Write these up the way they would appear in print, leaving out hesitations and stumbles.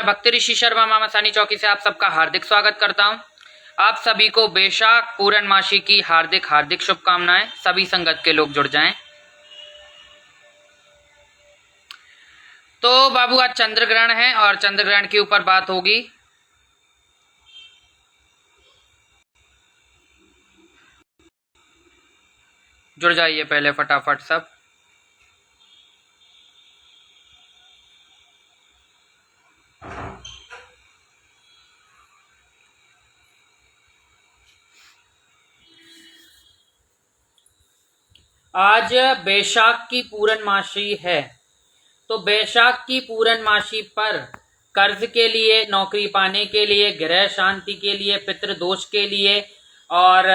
भक्ति ऋषि शर्मा मामा सानी चौकी से आप सबका हार्दिक स्वागत करता हूं। आप सभी को बैशाख पूर्णमासी की हार्दिक हार्दिक शुभकामनाएं। सभी संगत के लोग जुड़ जाएं। तो बाबू आज चंद्र ग्रहण है और चंद्र ग्रहण के ऊपर बात होगी। जुड़ जाइए पहले फटाफट सब। आज बैशाख की पूर्णमासी है, तो बैशाख की पूर्णमासी पर कर्ज के लिए, नौकरी पाने के लिए, गृह शांति के लिए, पितृदोष के लिए और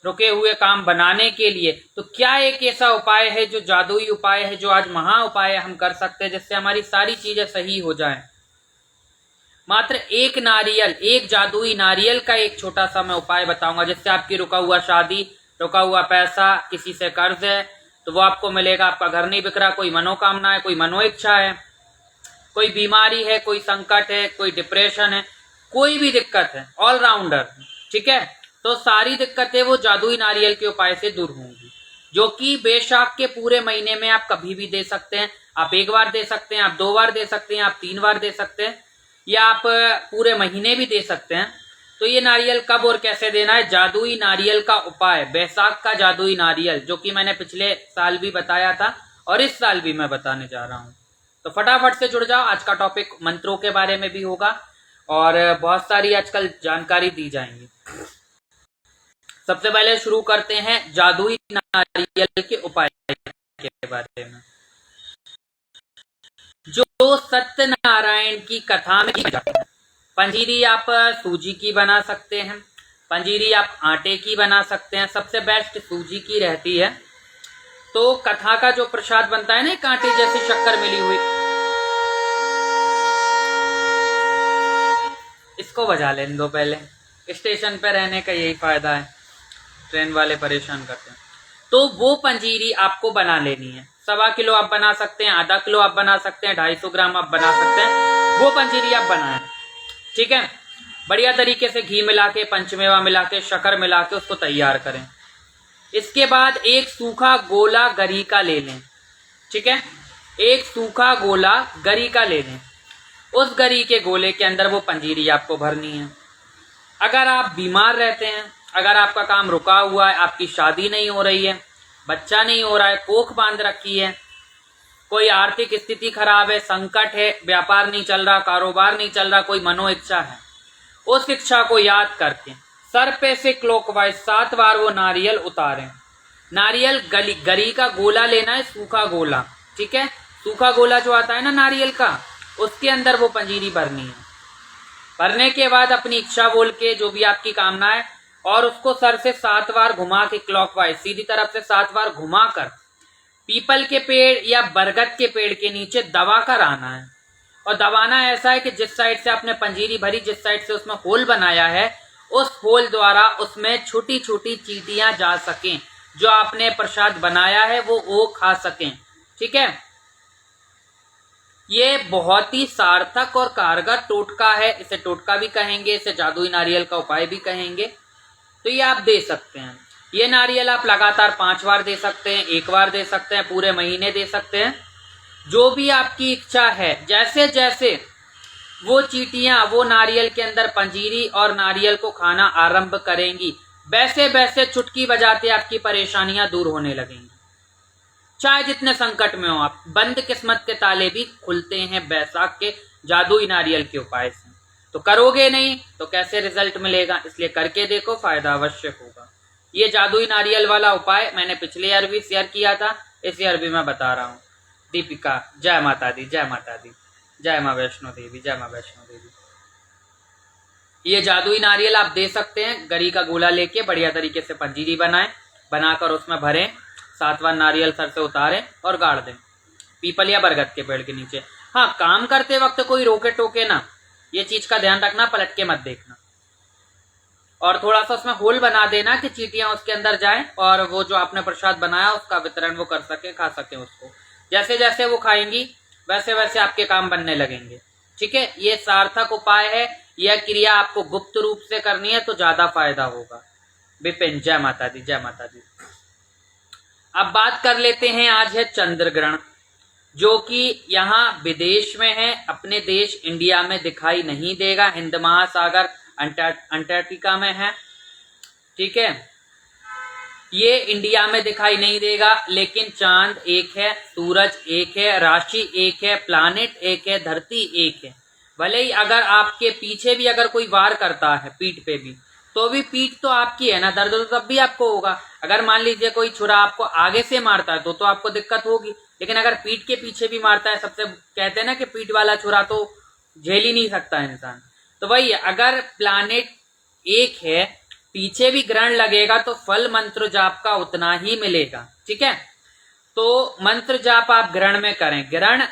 रुके हुए काम बनाने के लिए, तो क्या एक ऐसा उपाय है जो जादुई उपाय है, जो आज महा उपाय हम कर सकते हैं जिससे हमारी सारी चीजें सही हो जाएं। मात्र एक नारियल, एक जादुई नारियल का एक छोटा सा मैं उपाय बताऊंगा जिससे आपकी रुका हुआ शादी, रुका हुआ पैसा, किसी से कर्ज है तो वो आपको मिलेगा। आपका घर नहीं बिक रहा, कोई मनोकामना है, कोई मनोइच्छा है, कोई बीमारी है, कोई संकट है, कोई डिप्रेशन है, कोई भी दिक्कत है, ऑलराउंडर, ठीक है, तो सारी दिक्कतें वो जादुई नारियल के उपाय से दूर होंगी, जो कि बैशाख के पूरे महीने में आप कभी भी दे सकते हैं। आप एक बार दे सकते हैं, आप 2 बार दे सकते हैं, आप 3 बार दे सकते हैं, या आप पूरे महीने भी दे सकते हैं। तो ये नारियल कब और कैसे देना है, जादुई नारियल का उपाय, बैसाख का जादुई नारियल, जो कि मैंने पिछले साल भी बताया था और इस साल भी मैं बताने जा रहा हूं। तो फटाफट से जुड़ जाओ। आज का टॉपिक मंत्रों के बारे में भी होगा और बहुत सारी आजकल जानकारी दी जाएंगी। सबसे पहले शुरू करते हैं जादुई नारियल के उपाय के बारे में, जो सत्यनारायण की कथा में जाते हैं। पंजीरी आप सूजी की बना सकते हैं, पंजीरी आप आटे की बना सकते हैं, सबसे बेस्ट सूजी की रहती है। तो कथा का जो प्रसाद बनता है ना, कांटे जैसी शक्कर मिली हुई, इसको बजा लेने दो पहले। स्टेशन पे रहने का यही फायदा है, ट्रेन वाले परेशान करते हैं। तो वो पंजीरी आपको बना लेनी है। 1.25 किलो आप बना सकते हैं, आधा किलो आप बना सकते हैं, 250 ग्राम आप बना सकते हैं। वो पंजीरी आप बनाएं, ठीक है। बढ़िया तरीके से घी मिला के, पंचमेवा मिला के, शक्कर मिला के उसको तैयार करें। इसके बाद एक सूखा गोला गरी का ले लें, ठीक है, एक सूखा गोला गरी का ले लें। उस गरी के गोले के अंदर वो पंजीरी आपको भरनी है। अगर आप बीमार रहते हैं, अगर आपका काम रुका हुआ है, आपकी शादी नहीं हो रही है, बच्चा नहीं हो रहा है, कोख बांध रखी है, कोई आर्थिक स्थिति खराब है, संकट है, व्यापार नहीं चल रहा, कारोबार नहीं चल रहा, कोई मनोइच्छा है, उस इच्छा को याद करके सर पे से क्लॉकवाइज 7 बार वो नारियल उतारें। नारियल गरी का गोला लेना है, सूखा गोला, ठीक है, सूखा गोला जो आता है ना नारियल का, उसके अंदर वो पंजीरी भरनी है। भरने के बाद अपनी इच्छा बोल के, जो भी आपकी कामना है, और उसको सर से 7 बार घुमा के, क्लॉकवाइज सीधी तरफ से 7 बार घुमा कर पीपल के पेड़ या बरगद के पेड़ के नीचे दबा कर आना है। और दबाना ऐसा है कि जिस साइड से आपने पंजीरी भरी, जिस साइड से उसमें होल बनाया है, उस होल द्वारा उसमें छोटी छोटी चींटियां जा सकें, जो आपने प्रसाद बनाया है वो खा सकें, ठीक है। ये बहुत ही सार्थक और कारगर टोटका है, इसे टोटका भी कहेंगे, इसे जादुई नारियल का उपाय भी कहेंगे। तो ये आप दे सकते हैं। ये नारियल आप लगातार 5 बार दे सकते हैं, 1 बार दे सकते हैं, पूरे महीने दे सकते हैं, जो भी आपकी इच्छा है। जैसे जैसे वो चींटियां वो नारियल के अंदर पंजीरी और नारियल को खाना आरंभ करेंगी, वैसे वैसे चुटकी बजाते आपकी परेशानियां दूर होने लगेंगी। चाहे जितने संकट में हो आप, बंद किस्मत के ताले भी खुलते हैं बैसाख के जादुई नारियल के उपाय से। तो करोगे नहीं तो कैसे रिजल्ट मिलेगा, इसलिए करके देखो, फायदा अवश्य होगा। ये जादुई नारियल वाला उपाय मैंने पिछले ईयर भी शेयर किया था, इस ईयर भी मैं बता रहा हूँ। दीपिका, जय माता दी, जय माता दी, जय माँ वैष्णो देवी, जय माँ वैष्णो देवी। ये जादुई नारियल आप दे सकते हैं। गरी का गोला लेके बढ़िया तरीके से पंजीरी बनाएं, बनाकर उसमें भरें, 7 बार नारियल सर से उतारें और गाड़ दें पीपल या बरगद के पेड़ के नीचे। हाँ, काम करते वक्त कोई रोके टोके ना, ये चीज का ध्यान रखना, पलट के मत देखना। और थोड़ा सा उसमें होल बना देना कि चींटियां उसके अंदर जाएं और वो जो आपने प्रसाद बनाया उसका वितरण वो कर सके, खा सके उसको। जैसे जैसे वो खाएंगी वैसे वैसे आपके काम बनने लगेंगे, ठीक है, ये सार्थक उपाय है। यह क्रिया आपको गुप्त रूप से करनी है तो ज्यादा फायदा होगा। विपिन, जय माता दी, जय माता दी। अब बात कर लेते हैं, आज है चंद्र ग्रहण, जो कि यहाँ विदेश में है, अपने देश इंडिया में दिखाई नहीं देगा। हिंद महासागर अंटार्कटिका में है, ठीक है, ये इंडिया में दिखाई नहीं देगा। लेकिन चांद एक है, सूरज एक है, राशि एक है, प्लानिट एक है, धरती एक है। भले ही अगर आपके पीछे भी अगर कोई वार करता है पीठ पे भी, तो भी पीठ तो आपकी है ना, दर्द तो तब भी आपको होगा। अगर मान लीजिए कोई छुरा आपको आगे से मारता है तो आपको दिक्कत होगी, लेकिन अगर पीठ के पीछे भी मारता है, सबसे कहते हैं ना कि पीठ वाला छुरा तो झेल ही नहीं सकता इंसान। तो वही, अगर प्लानेट एक है, पीछे भी ग्रहण लगेगा तो फल मंत्र जाप का उतना ही मिलेगा, ठीक है। तो मंत्र जाप आप ग्रहण में करें। ग्रहण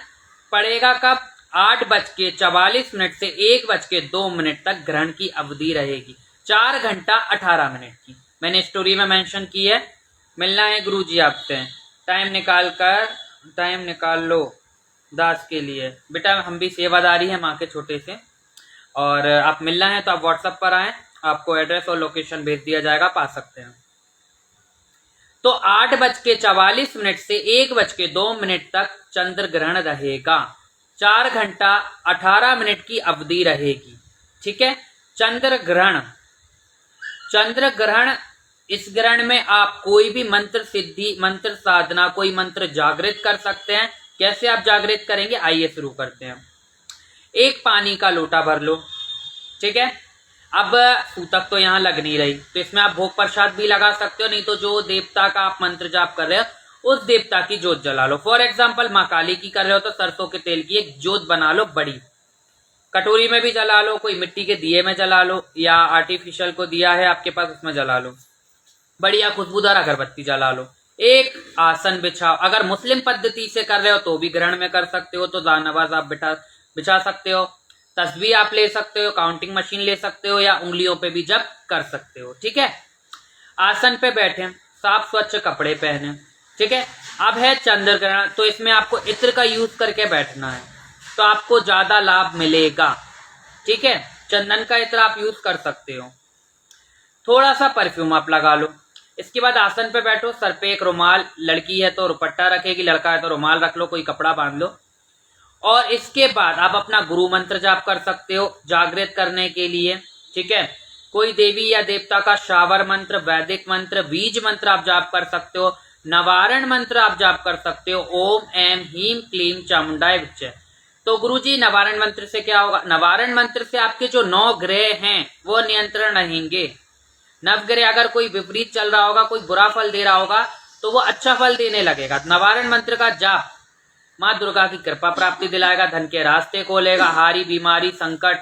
पड़ेगा कब? 8:44 से 1:02 तक ग्रहण की अवधि रहेगी, 4 घंटा 18 मिनट की। मैंने स्टोरी में मेंशन की है। मिलना है गुरुजी आपसे, टाइम निकाल लो दास के लिए। बेटा हम भी सेवादारी है माँ के छोटे से, और आप मिलना है तो आप व्हाट्सएप पर आए, आपको एड्रेस और लोकेशन भेज दिया जाएगा, पा सकते हैं। तो 8:44 से 1:02 तक चंद्र ग्रहण रहेगा, 4 घंटा 18 मिनट की अवधि रहेगी, ठीक है। चंद्र ग्रहण, इस ग्रहण में आप कोई भी मंत्र सिद्धि, मंत्र साधना, कोई मंत्र जागृत कर सकते हैं। कैसे आप जागृत करेंगे, आइए शुरू करते हैं। एक पानी का लोटा भर लो, ठीक है। अब सूतक तो यहाँ लग नहीं रही, तो इसमें आप भोग प्रसाद भी लगा सकते हो, नहीं तो जो देवता का आप मंत्र जाप कर रहे हो उस देवता की जोत जला लो। फॉर एग्जाम्पल माँ काली की कर रहे हो तो सरसों के तेल की एक जोत बना लो, बड़ी कटोरी में भी जला लो, कोई मिट्टी के दिए में जला लो, या आर्टिफिशियल को दिया है आपके पास उसमें जला लो, बढ़िया खुशबूदार अगरबत्ती जला लो। एक आसन बिछाओ, अगर मुस्लिम पद्धति से कर रहे हो तो भी ग्रहण में कर सकते हो, तो जानवाज आप बिछा सकते हो, तस्बीह आप ले सकते हो, काउंटिंग मशीन ले सकते हो, या उंगलियों पे भी जप कर सकते हो, ठीक है। आसन पे बैठे, साफ स्वच्छ कपड़े पहने, ठीक है। अब है चंद्र ग्रहण, तो इसमें आपको इत्र का यूज करके बैठना है, तो आपको ज्यादा लाभ मिलेगा, ठीक है। चंदन का इत्र आप यूज कर सकते हो, थोड़ा सा परफ्यूम आप लगा लो। इसके बाद आसन पे बैठो, सर पे एक रुमाल, लड़की है तो रुपट्टा रखेगी, लड़का है तो रुमाल रख लो, कोई कपड़ा बांध लो। और इसके बाद आप अपना गुरु मंत्र जाप कर सकते हो जागृत करने के लिए, ठीक है। कोई देवी या देवता का शावर मंत्र, वैदिक मंत्र, बीज मंत्र आप जाप कर सकते हो, नवारण मंत्र आप जाप कर सकते हो, ओम ऐम ह्रीम क्लीम चामुंडाय विच्चे। तो गुरुजी नवारण मंत्र से क्या होगा? नवारण मंत्र से आपके जो 9 ग्रह हैं वो नियंत्रण रहेंगे। नवग्रह अगर कोई विपरीत चल रहा होगा, कोई बुरा फल दे रहा होगा, तो वो अच्छा फल देने लगेगा। नवारण मंत्र का जाप माँ दुर्गा की कृपा प्राप्ति दिलाएगा, धन के रास्ते खोलेगा, हारी बीमारी संकट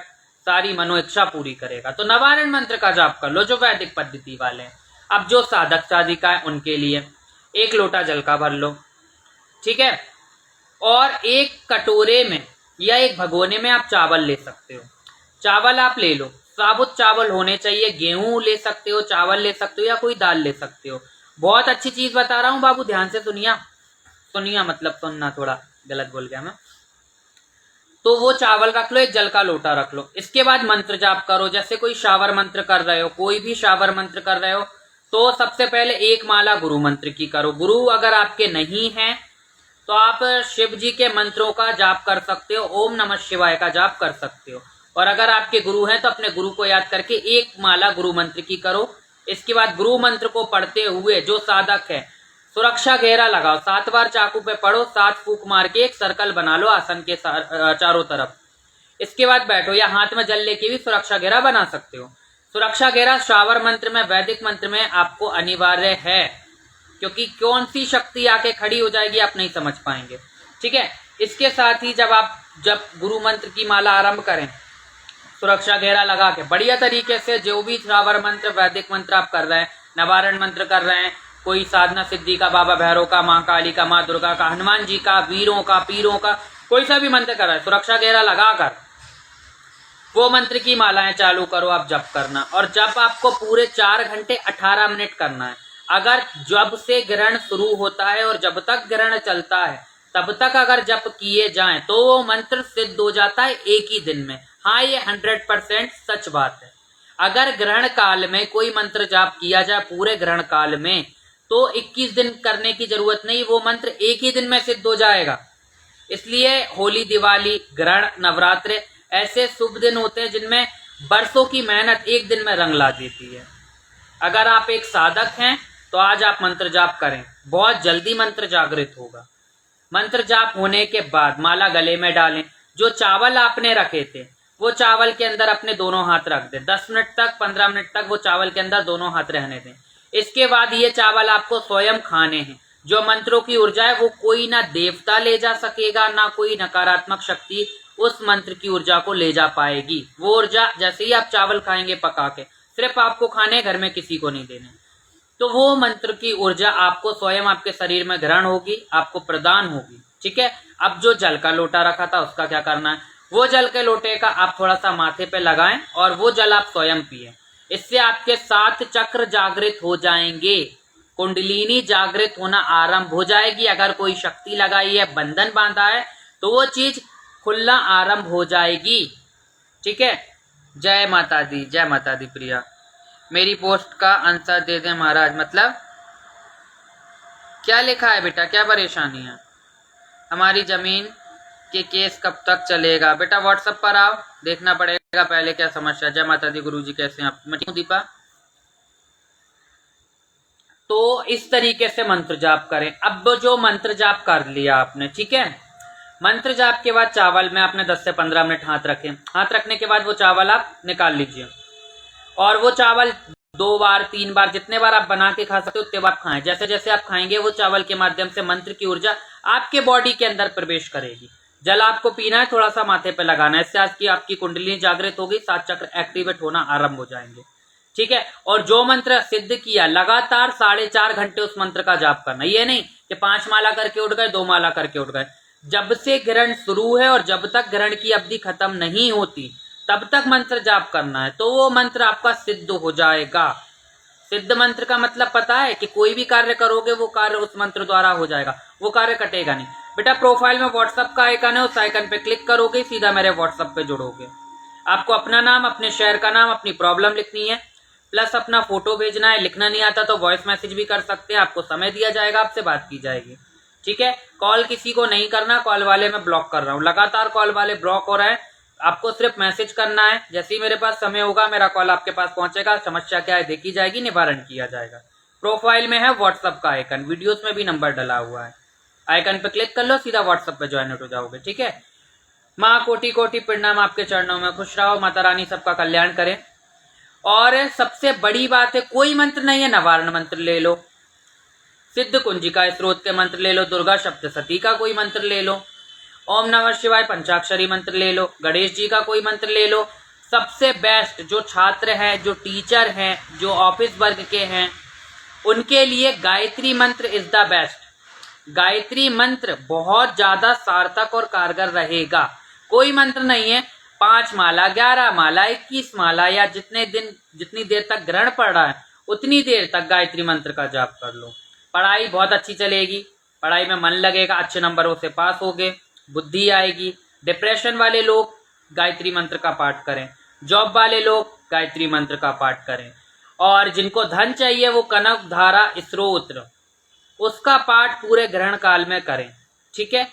सारी मनोइच्छा पूरी करेगा। तो नवारण मंत्र का जाप कर लो जो वैदिक पद्धति वाले हैं। अब जो साधक साधिका है उनके लिए एक लोटा जल का भर लो, ठीक है। और एक कटोरे में या एक भगोने में आप चावल ले सकते हो, चावल आप ले लो, साबुत चावल होने चाहिए, गेहूं ले सकते हो, चावल ले सकते हो, या कोई दाल ले सकते हो। बहुत अच्छी चीज बता रहा हूँ बाबू, ध्यान से सुनिया मतलब सुनना, थोड़ा गलत बोल गया मैं। तो वो चावल रख लो, एक जल का लोटा रख लो। इसके बाद मंत्र जाप करो, जैसे कोई शावर मंत्र कर रहे हो, कोई भी शावर मंत्र कर रहे हो, तो सबसे पहले एक माला गुरु मंत्र की करो। गुरु अगर आपके नहीं है तो आप शिव जी के मंत्रों का जाप कर सकते हो, ओम नमः शिवाय का जाप कर सकते हो। और अगर आपके गुरु हैं तो अपने गुरु को याद करके एक माला गुरु मंत्र की करो। इसके बाद गुरु मंत्र को पढ़ते हुए जो साधक है सुरक्षा घेरा लगाओ, 7 बार चाकू पे पढ़ो, 7 फूंक मार के एक सर्कल बना लो आसन के चारों तरफ। इसके बाद बैठो, या हाथ में जल लेके भी सुरक्षा घेरा बना सकते हो। सुरक्षा घेरा शावर मंत्र में, वैदिक मंत्र में आपको अनिवार्य है, क्योंकि कौन सी शक्ति आके खड़ी हो जाएगी आप नहीं समझ पाएंगे, ठीक है। इसके साथ ही जब गुरु मंत्र की माला आरंभ करें, सुरक्षा घेरा लगा के बढ़िया तरीके से जो भी शावर मंत्र, वैदिक मंत्र आप कर रहे हैं, नवारण मंत्र कर रहे हैं, कोई साधना सिद्धि का, बाबा भैरव का, माँ काली का, माँ दुर्गा का, हनुमान जी का, वीरों का, पीरों का, कोई सा भी मंत्र कर रहा है, सुरक्षा घेरा लगाकर वो मंत्र की मालाएं चालू करो आप जप करना। और जप आपको पूरे 4 घंटे 18 मिनट करना है। अगर जब से ग्रहण शुरू होता है और जब तक ग्रहण चलता है तब तक अगर जप किए जाएं तो वो मंत्र सिद्ध हो जाता है एक ही दिन में। हाँ, ये 100% सच बात है। अगर ग्रहण काल में कोई मंत्र जाप किया जाए पूरे ग्रहण काल में तो 21 दिन करने की जरूरत नहीं, वो मंत्र एक ही दिन में सिद्ध हो जाएगा। इसलिए होली, दिवाली, ग्रहण, नवरात्रे ऐसे शुभ दिन होते हैं जिनमें बरसों की मेहनत एक दिन में रंग ला देती है। अगर आप एक साधक हैं तो आज आप मंत्र जाप करें, बहुत जल्दी मंत्र जागृत होगा। मंत्र जाप होने के बाद माला गले में डालें। जो चावल आपने रखे थे वो चावल के अंदर अपने दोनों हाथ रख दें। 10 मिनट तक, 15 मिनट तक वो चावल के अंदर दोनों हाथ रहने दें। इसके बाद ये चावल आपको स्वयं खाने हैं। जो मंत्रों की ऊर्जा है वो कोई ना देवता ले जा सकेगा, ना कोई नकारात्मक शक्ति उस मंत्र की ऊर्जा को ले जा पाएगी। वो ऊर्जा जैसे ही आप चावल खाएंगे पका के, सिर्फ आपको खाने, घर में किसी को नहीं देने, तो वो मंत्र की ऊर्जा आपको स्वयं आपके शरीर में ग्रहण होगी, आपको प्रदान होगी। ठीक है। अब जो जल का लोटा रखा था उसका क्या करना है, वो जल के लोटे का आप थोड़ा सा माथे पे लगाएं और वो जल आप स्वयं पिए। इससे आपके 7 चक्र जागृत हो जाएंगे, कुंडलिनी जागृत होना आरंभ हो जाएगी। अगर कोई शक्ति लगाई है, बंधन बांधा है, तो वो चीज खुलना आरंभ हो जाएगी। ठीक है। जय माता दी, जय माता दी। प्रिया, मेरी पोस्ट का आंसर दे दें महाराज। मतलब क्या लिखा है बेटा, क्या परेशानी है? हमारी जमीन के केस कब तक चलेगा? बेटा व्हाट्सएप पर आओ, देखना पड़ेगा पहले क्या समस्या। जय माता दी गुरुजी, कैसे हैं आप? मैं ठीक हूं दीपा। तो इस तरीके से मंत्र जाप करें। अब जो मंत्र जाप कर लिया आपने, ठीक है, मंत्र जाप के बाद चावल में आपने 10 से 15 मिनट हाथ रखें। हाथ रखने के बाद वो चावल आप निकाल लीजिए और वो चावल 2 बार 3 बार जितने बार आप बना के खा सकते हो उतने बार खाएं। जैसे जैसे आप खाएंगे वो चावल के माध्यम से मंत्र की ऊर्जा आपके बॉडी के अंदर प्रवेश करेगी। जल आपको पीना है, थोड़ा सा माथे पे लगाना है, इससे आज की आपकी कुंडली जागृत होगी, 7 चक्र एक्टिवेट होना आरंभ हो जाएंगे। ठीक है। और जो मंत्र सिद्ध किया लगातार 4.5 घंटे उस मंत्र का जाप करना। ये नहीं कि 5 माला करके उठ गए, 2 माला करके उठ गए। जब से ग्रहण शुरू है और जब तक ग्रहण की अवधि खत्म नहीं होती तब तक मंत्र जाप करना है, तो वो मंत्र आपका सिद्ध हो जाएगा। सिद्ध मंत्र का मतलब पता है कि कोई भी कार्य करोगे वो कार्य उस मंत्र द्वारा हो जाएगा, वो कार्य कटेगा नहीं। बेटा प्रोफाइल में व्हाट्सएप का आइकन है, उस आइकन पे क्लिक करोगे सीधा मेरे व्हाट्सएप पे जुड़ोगे। आपको अपना नाम, अपने शहर का नाम, अपनी प्रॉब्लम लिखनी है, प्लस अपना फोटो भेजना है। लिखना नहीं आता तो वॉइस मैसेज भी कर सकते हैं, आपको समय दिया जाएगा, आपसे बात की जाएगी। ठीक है। कॉल किसी को नहीं करना, कॉल वाले मैं ब्लॉक कर रहा हूँ, लगातार कॉल वाले ब्लॉक हो रहे हैं। आपको सिर्फ मैसेज करना है, जैसे ही मेरे पास समय होगा मेरा कॉल आपके पास पहुंचेगा, समस्या क्या है देखी जाएगी, निवारण किया जाएगा। प्रोफाइल में है व्हाट्सएप का आइकन, वीडियोस में भी नंबर डला हुआ है, आइकन पे क्लिक कर लो, सीधा व्हाट्सएप पे ज्वाइन हो जाओगे। ठीक है। माँ कोटि कोटि प्रणाम, आपके चरणों में खुश रहो, माता रानी सबका कल्याण करे। और सबसे बड़ी बात है, कोई मंत्र नहीं है, निवारण मंत्र ले लो, सिद्ध कुंजिका स्रोत के मंत्र ले लो, दुर्गा सप्तशती का कोई मंत्र ले लो, ओम नमः शिवाय पंचाक्षरी मंत्र ले लो, गणेश जी का कोई मंत्र ले लो। सबसे बेस्ट जो छात्र हैं, जो टीचर हैं, जो ऑफिस वर्ग के हैं, उनके लिए गायत्री मंत्र इज द बेस्ट। गायत्री मंत्र बहुत ज्यादा सार्थक और कारगर रहेगा। कोई मंत्र नहीं है, 5 माला, 11 माला, 21 माला या जितनी देर तक ग्रहण पड़ रहा है उतनी देर तक गायत्री मंत्र का जाप कर लो। पढ़ाई बहुत अच्छी चलेगी, पढ़ाई में मन लगेगा, अच्छे नंबरों से पास होगे, बुद्धि आएगी। डिप्रेशन वाले लोग गायत्री मंत्र का पाठ करें, जॉब वाले लोग गायत्री मंत्र का पाठ करें, और जिनको धन चाहिए वो कनक धारा स्तोत्र उसका पाठ पूरे ग्रहण काल में करें। ठीक है।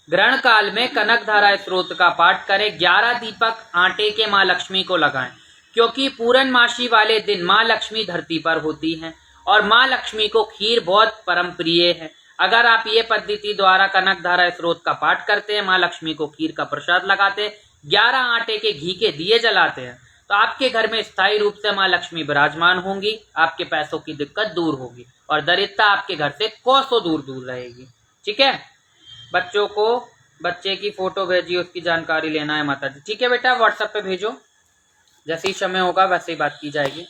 ग्रहण काल में कनक धारा स्त्रोत्र का पाठ करें। 11 दीपक आटे के माँ लक्ष्मी को लगाएं, क्योंकि पूर्णमासी वाले दिन माँ लक्ष्मी धरती पर होती हैं और माँ लक्ष्मी को खीर बहुत परम प्रिय है। अगर आप ये पद्धति द्वारा कनक धारा स्रोत का पाठ करते हैं, माँ लक्ष्मी को खीर का प्रसाद लगाते हैं, 11 आटे के घी के दिए जलाते हैं, तो आपके घर में स्थायी रूप से माँ लक्ष्मी विराजमान होंगी, आपके पैसों की दिक्कत दूर होगी और दरिद्रता आपके घर से कोसों दूर दूर रहेगी। ठीक है। बच्चों को बच्चे की फोटो भेजिए, उसकी जानकारी लेना है माता जी। ठीक है बेटा, व्हाट्सएप पे भेजो, जैसे ही समय होगा वैसे ही बात की जाएगी।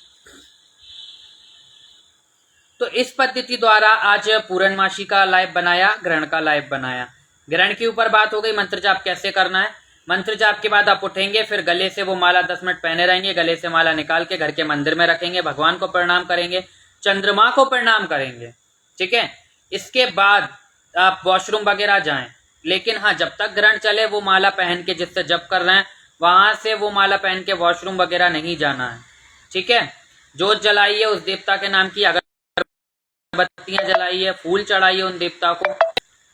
तो इस पद्धति द्वारा आज पूर्णमासी का लाइव बनाया, ग्रहण का लाइव बनाया। ग्रहण के ऊपर बात हो गई, मंत्र जाप कैसे करना है। मंत्र जाप के बाद आप उठेंगे, फिर गले से वो माला 10 मिनट पहने रहेंगे, गले से माला निकाल के घर के मंदिर में रखेंगे, भगवान को प्रणाम करेंगे, चंद्रमा को प्रणाम करेंगे। ठीक है। इसके बाद आप वॉशरूम वगैरह जाएं, लेकिन हाँ जब तक ग्रहण चले वो माला पहन के जिससे जप कर रहे हैं वहां से वो माला पहन के वॉशरूम वगैरह नहीं जाना है। ठीक है, जोत जलाइए उस देवता के नाम की, अगरबत्तियां जलाइए, फूल चढ़ाइए उन देवता को,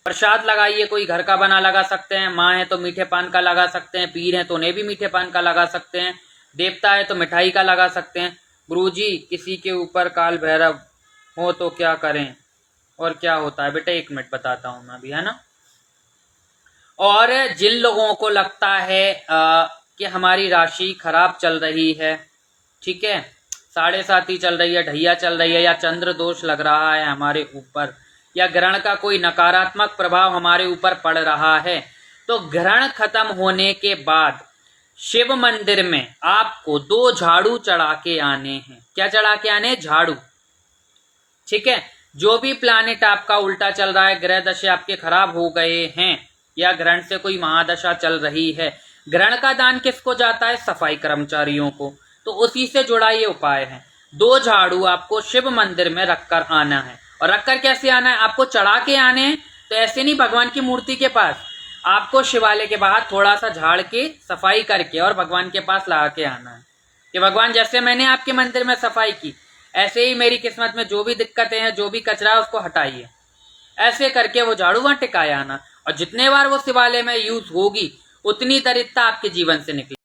प्रसाद लगाइए, कोई घर का बना लगा सकते हैं, माँ है तो मीठे पान का लगा सकते हैं, पीर है तो उन्हें भी मीठे पान का लगा सकते हैं, देवता है तो मिठाई का लगा सकते हैं। गुरुजी किसी के ऊपर काल भैरव हो तो क्या करें और क्या होता है? बेटा 1 मिनट बताता हूं मैं अभी, है ना। और जिन लोगों को लगता है कि हमारी राशि खराब चल रही है, ठीक है, 7.5 चल रही है, ढैया चल रही है, या चंद्र दोष लग रहा है हमारे ऊपर, या ग्रहण का कोई नकारात्मक प्रभाव हमारे ऊपर पड़ रहा है, तो ग्रहण खत्म होने के बाद शिव मंदिर में आपको 2 झाड़ू चढ़ा के आने हैं। क्या चढ़ा के आने? झाड़ू। ठीक है, जो भी प्लानिट आपका उल्टा चल रहा है, ग्रह दशा आपके खराब हो गए हैं, या ग्रहण से कोई महादशा चल रही है, ग्रहण का दान किसको जाता है? सफाई कर्मचारियों को। तो उसी से जुड़ा ये उपाय है। 2 झाड़ू आपको शिव मंदिर में रखकर आना है। और रखकर कैसे आना है? आपको चढ़ा के आने हैं, तो ऐसे नहीं भगवान की मूर्ति के पास, आपको शिवालय के बाहर थोड़ा सा झाड़ के सफाई करके और भगवान के पास ला के आना है कि भगवान जैसे मैंने आपके मंदिर में सफाई की, ऐसे ही मेरी किस्मत में जो भी दिक्कतें हैं, जो भी कचरा है, उसको हटाइए। ऐसे करके वो झाड़ू वहां टिकाया आना, और जितने बार वो शिवालय में यूज होगी उतनी दरिद्रता आपके जीवन से निकलेगी।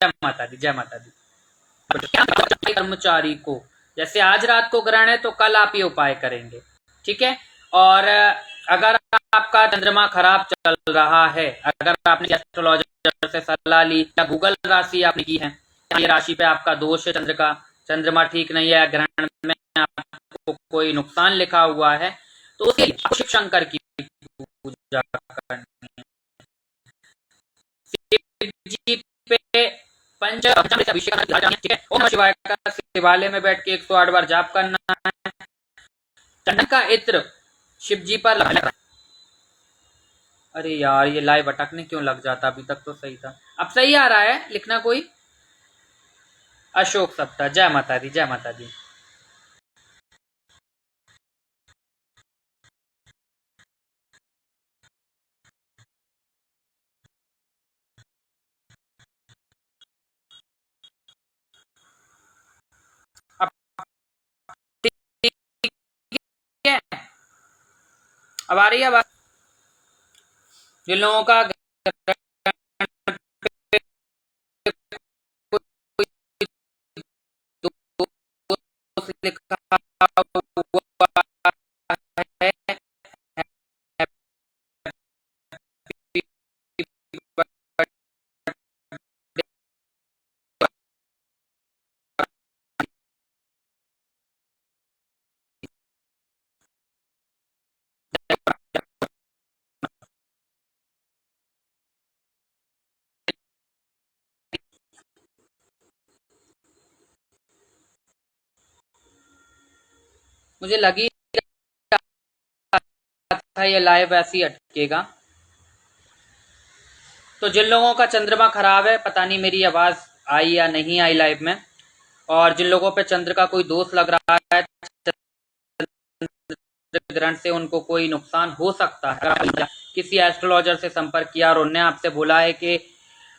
जय माता दी, जय माता दी। कर्मचारी को, जैसे आज रात को ग्रहण है तो कल आप ये उपाय करेंगे। ठीक है, और अगर आपका चंद्रमा खराब चल रहा है, अगर आपने एस्ट्रोलॉजर से सलाह ली या गूगल राशि आपने की है, ये राशि पे आपका दोष है, चंद्रमा ठीक नहीं है, ग्रहण में आपको कोई नुकसान लिखा हुआ है, तो उसके लिए शिव शंकर की पूजा करनी है। शिव जी पे ठीक है, ओम शिवाय का शिवालय में बैठ के 108 बार जाप करना है। चंदन का इत्र शिव जी पर लगाना। अरे यार ये लाइव अटकने क्यों लग जाता? अभी तक तो सही था, अब सही आ रहा है। लिखना कोई। अशोक सप्ताह, जय माता दी, जय माता दी। अब आ रही है बात? जिन लोगों का लिखा है, मुझे लगी था ये लाइव ऐसे ही अटकेगा। तो जिन लोगों का चंद्रमा खराब है, पता नहीं मेरी आवाज आई या नहीं आई लाइव में, और जिन लोगों पे चंद्र का कोई दोष लग रहा है, ग्रहण से उनको कोई नुकसान हो सकता है, किसी एस्ट्रोलॉजर से संपर्क किया और उन्होंने आपसे बोला है कि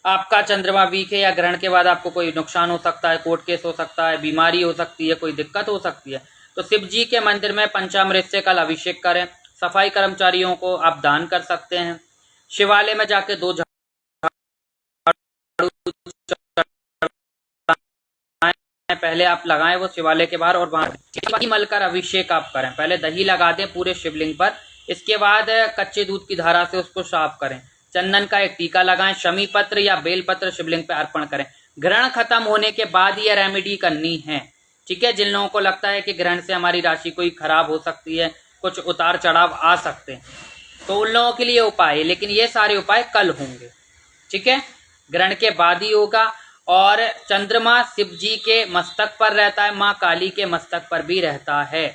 आपका चंद्रमा वीक है या ग्रहण के बाद आपको कोई नुकसान हो सकता है, कोर्ट केस हो सकता है, बीमारी हो सकती है, कोई दिक्कत हो सकती है, तो शिव जी के मंदिर में पंचामृत से कल अभिषेक करें। सफाई कर्मचारियों को आप दान कर सकते हैं। शिवालय में जाके 2 पहले आप लगाएं वो शिवालय के बाहर, और वहां मलकर अभिषेक आप करें। पहले दही लगा दें पूरे शिवलिंग पर, इसके बाद कच्चे दूध की धारा से उसको साफ करें। चंदन का एक टीका लगाएं, शमी पत्र या बेल पत्र शिवलिंग पे अर्पण करें। ग्रहण खत्म होने के बाद ये रेमेडी करनी है। ठीक है, जिन लोगों को लगता है कि ग्रहण से हमारी राशि कोई खराब हो सकती है, कुछ उतार चढ़ाव आ सकते हैं, तो उन लोगों के लिए उपाय है, लेकिन ये सारे उपाय कल होंगे। ठीक है, ग्रहण के बाद ही होगा। और चंद्रमा शिव जी के मस्तक पर रहता है, माँ काली के मस्तक पर भी रहता है।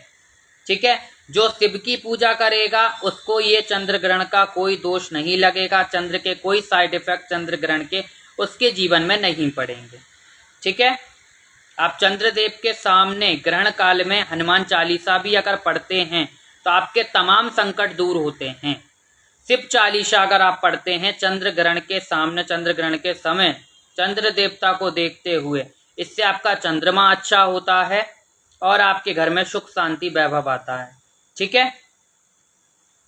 ठीक है। जो शिव की पूजा करेगा उसको ये चंद्र ग्रहण का कोई दोष नहीं लगेगा, चंद्र के कोई साइड इफेक्ट चंद्र ग्रहण के उसके जीवन में नहीं पड़ेंगे। ठीक है। आप चंद्रदेव के सामने ग्रहण काल में हनुमान चालीसा भी अगर पढ़ते हैं तो आपके तमाम संकट दूर होते हैं। शिव चालीसा अगर आप पढ़ते हैं चंद्र ग्रहण के सामने, चंद्र ग्रहण के समय चंद्र देवता को देखते हुए, इससे आपका चंद्रमा अच्छा होता है और आपके घर में सुख शांति वैभव आता है। ठीक है।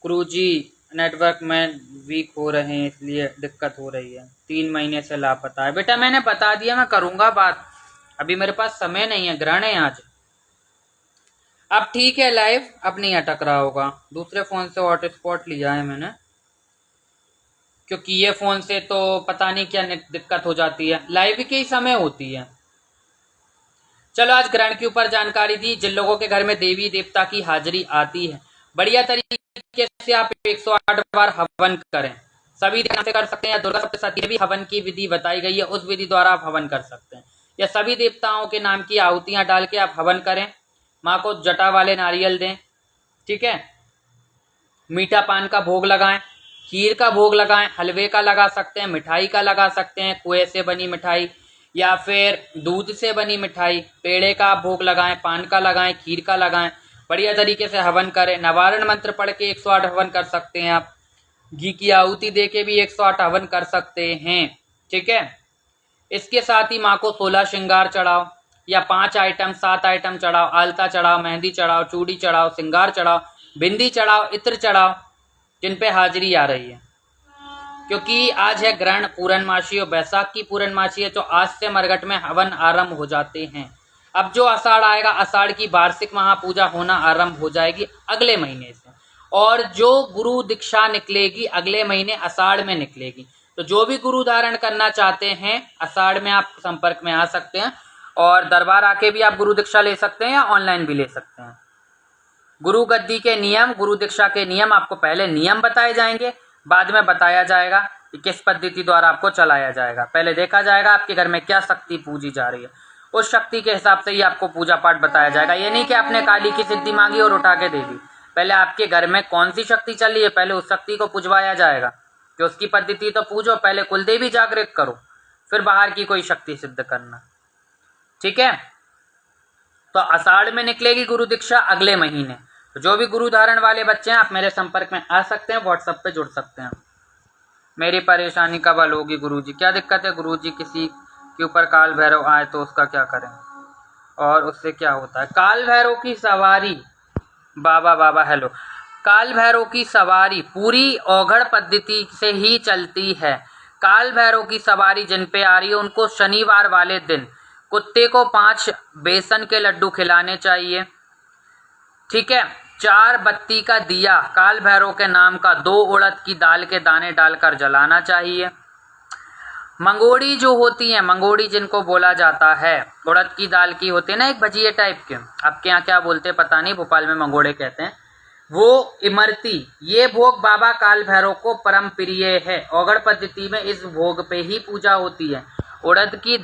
गुरुजी नेटवर्क में वीक हो रहे हैं इसलिए दिक्कत हो रही है, 3 महीने से लापता है। बेटा मैंने बता दिया, मैं करूंगा बात, अभी मेरे पास समय नहीं है, ग्रहण है आज। अब ठीक है, लाइव अब नहीं अटक रहा होगा। दूसरे फोन से हॉटस्पॉट लिया है मैंने, क्योंकि ये फोन से तो पता नहीं क्या दिक्कत हो जाती है, लाइव के ही समय होती है। चलो आज ग्रहण के ऊपर जानकारी दी। जिन लोगों के घर में देवी देवता की हाजिरी आती है, बढ़िया तरीके से आप 108 बार हवन करें। सभी देवता से कर सकते हैं या दुर्गा सप्तशती भी हवन की विधि बताई गई है, उस विधि द्वारा आप हवन कर सकते हैं, या सभी देवताओं के नाम की आहुतियां डाल के आप हवन करें। माँ को जटा वाले नारियल दें। ठीक है। मीठा पान का भोग लगाएं, खीर का भोग लगाएं, हलवे का लगा सकते हैं, मिठाई का लगा सकते हैं, खोए से बनी मिठाई या फिर दूध से बनी मिठाई, पेड़े का भोग लगाएं, पान का लगाएं, खीर का लगाएं। बढ़िया तरीके से हवन करें। नवारण मंत्र पढ़ के 108 हवन कर सकते हैं आप। घी की आहुति दे के भी 108 हवन कर सकते हैं। ठीक है। इसके साथ ही माँ को 16 श्रृंगार चढ़ाओ, या 5 आइटम 7 आइटम चढ़ाओ, आलता चढ़ाओ, मेहंदी चढ़ाओ, चूड़ी चढ़ाओ, श्रृंगार चढ़ाओ, बिंदी चढ़ाओ, इत्र चढ़ाओ, जिन पे हाजिरी आ रही है। क्योंकि आज है ग्रहण पूर्णमासी और बैसाख की पूर्णमासी है, तो आज से मरघट में हवन आरंभ हो जाते हैं। अब जो आषाढ़ आएगा, आषाढ़ की वार्षिक महापूजा होना आरंभ हो जाएगी अगले महीने से, और जो गुरु दीक्षा निकलेगी अगले महीने आषाढ़ में निकलेगी। तो जो भी गुरु धारण करना चाहते हैं आषाढ़ में आप संपर्क में आ सकते हैं, और दरबार आके भी आप गुरु दीक्षा ले सकते हैं या ऑनलाइन भी ले सकते हैं। गुरु गद्दी के नियम, गुरु दीक्षा के नियम, आपको पहले नियम बताए जाएंगे, बाद में बताया जाएगा कि किस पद्धति द्वारा आपको चलाया जाएगा। पहले देखा जाएगा आपके घर में क्या शक्ति पूजी जा रही है, उस शक्ति के हिसाब से ही आपको पूजा पाठ बताया जाएगा। ये नहीं कि आपने काली की सिद्धि मांगी और उठा के दे दी। पहले आपके घर में कौन सी शक्ति चल रही है, पहले उस शक्ति को पूजवाया जाएगा कि उसकी पद्धति तो पूजो, पहले कुलदेवी जागृत करो, फिर बाहर की कोई शक्ति सिद्ध करना। ठीक है। तो आषाढ़ में निकलेगी गुरु दीक्षा अगले महीने। तो जो भी गुरु धारण वाले बच्चे हैं आप मेरे संपर्क में आ सकते हैं, व्हाट्सएप पे जुड़ सकते हैं। मेरी परेशानी कब हल होगी गुरुजी? क्या दिक्कत है गुरुजी? किसी के ऊपर काल भैरव आए तो उसका क्या करें और उससे क्या होता है? काल भैरव की सवारी, बाबा हेलो, काल भैरव की सवारी पूरी औघड़ पद्धति से ही चलती है। काल भैरव की सवारी जिन पे आ रही है उनको शनिवार वाले दिन कुत्ते को 5 बेसन के लड्डू खिलाने चाहिए। ठीक है। 4 बत्ती का दिया काल भैरव के नाम का 2 उड़द की दाल के दाने डालकर जलाना चाहिए। मंगोड़ी जो होती है, मंगोड़ी जिनको बोला जाता है, उड़द की दाल की होती है ना, एक भजिए टाइप के, आपके यहाँ क्या बोलते हैं पता नहीं, भोपाल में मंगोड़े कहते हैं, वो इमरती, ये भोग बाबा काल भैरव को परम प्रिय है। औघड़ पद्धति में इस भोग पे ही पूजा होती है। उड़द की